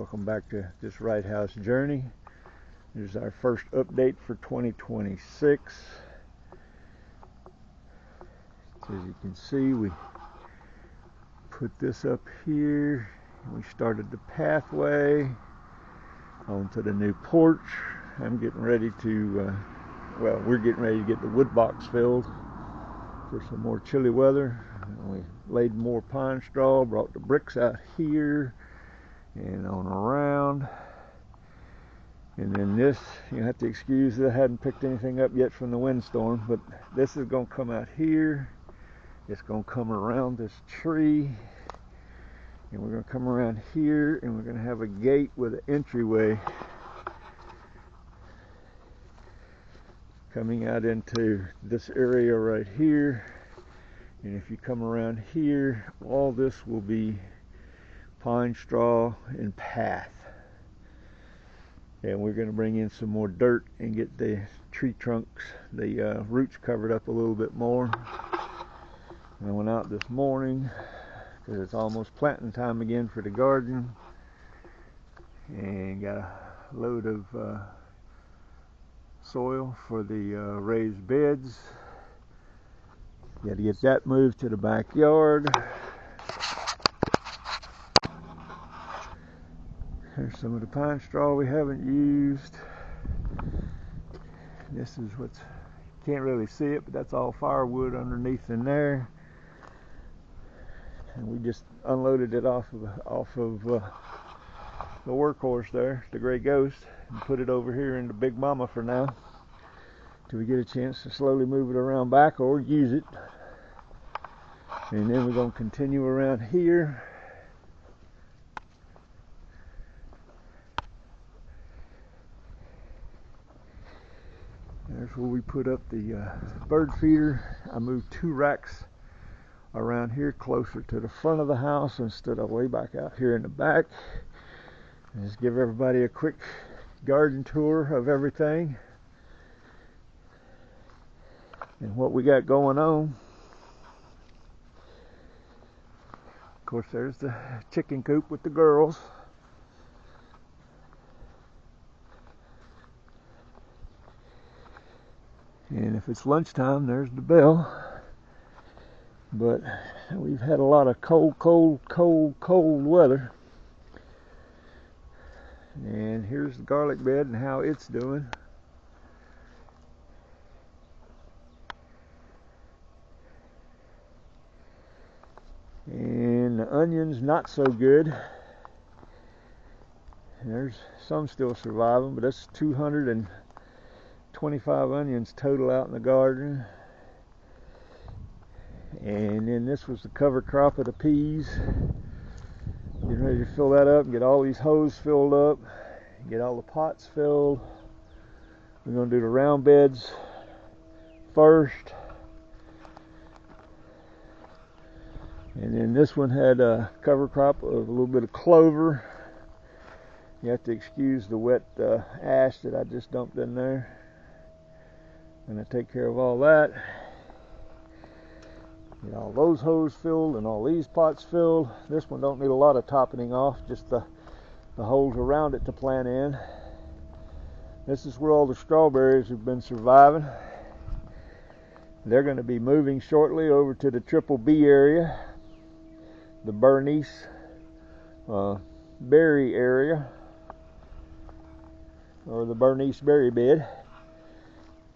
Welcome back to this Wright House journey. This is our first update for 2026. So as you can see, we put this up here and we started the pathway onto the new porch. I'm getting ready to, we're getting ready to get the wood box filled for some more chilly weather. We laid more pine straw, brought the bricks out here and on around. And then this, you have to excuse that I hadn't picked anything up yet from the windstorm, but this is going to come out here. It's going to come around this tree, and we're going to come around here, and we're going to have a gate with an entryway coming out into this area right here. And if you come around here, all this will be pine straw and path. And we're going to bring in some more dirt and get the tree trunks, the roots covered up a little bit more. And I went out this morning because it's almost planting time again for the garden, and got a load of soil for the raised beds. Got to get that moved to the backyard. There's some of the pine straw we haven't used. This is what's, can't really see it, but that's all firewood underneath in there. And we just unloaded it off of the workhorse there, the Gray Ghost, and put it over here in the Big Mama for now, till we get a chance to slowly move it around back or use it. And then we're going to continue around here. There's where we put up the bird feeder. I moved 2 racks around here closer to the front of the house instead of way back out here in the back. And just give everybody a quick garden tour of everything and what we got going on. Of course, there's the chicken coop with the girls. And if it's lunchtime, there's the bell. But we've had a lot of cold weather. And here's the garlic bed and how it's doing. And the onions, not so good. There's some still surviving, but that's 225 onions total out in the garden. And then this was the cover crop of the peas. Getting ready to fill that up and get all these hoes filled up, get all the pots filled. We're going to do the round beds first. And then this one had a cover crop of a little bit of clover. You have to excuse the wet ash that I just dumped in there. And I take care of all that. Get all those hoes filled and all these pots filled. This one don't need a lot of topping off, just the holes around it to plant in. This is where all the strawberries have been surviving. They're going to be moving shortly over to the Triple B area, the Bernice berry area, or the Bernice berry bed.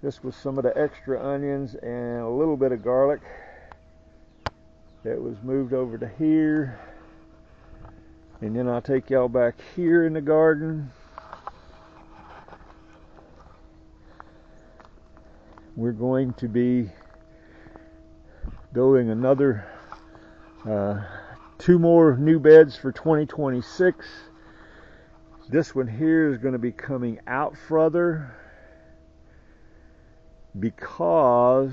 This was some of the extra onions and a little bit of garlic that was moved over to here. And then I'll take y'all back here in the garden. We're going to be building another 2 more new beds for 2026. This one here is going to be coming out further because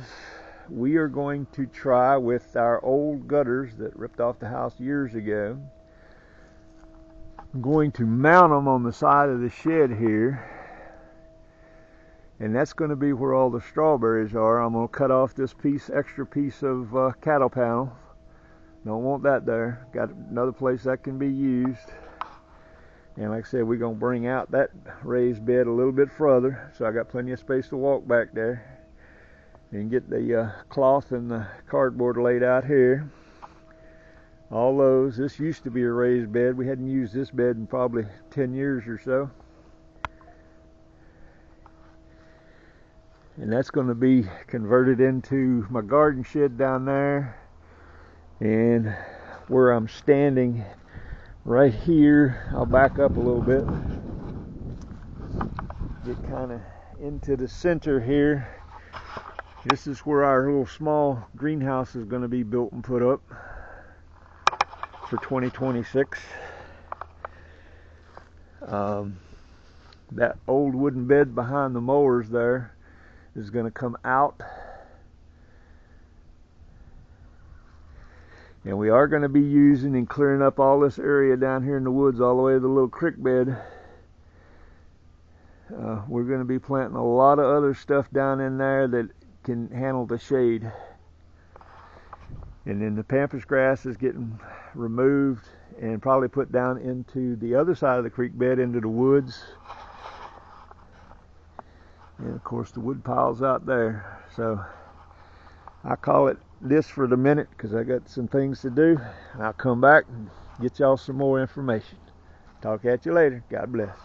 we are going to try with our old gutters that ripped off the house years ago. I'm going to mount them on the side of the shed here, and that's going to be where all the strawberries are. I'm going to cut off this extra piece of cattle panel. Don't want that there. Got another place that can be used. And like I said, we're going to bring out that raised bed a little bit further, so I got plenty of space to walk back there. And get the cloth and the cardboard laid out here. All those. This used to be a raised bed. We hadn't used this bed in probably 10 years or so. And that's going to be converted into my garden shed down there. And where I'm standing right here, I'll back up a little bit. Get kind of into the center here. This is where our little small greenhouse is going to be built and put up for 2026. That old wooden bed behind the mowers there is going to come out. And we are going to be using and clearing up all this area down here in the woods all the way to the little creek bed. We're going to be planting a lot of other stuff down in there that can handle the shade. And then the pampas grass is getting removed and probably put down into the other side of the creek bed, into the woods. And of course the wood pile's out there. So I call it this for the minute because I got some things to do. I'll come back and get y'all some more information. Talk at you later. God bless.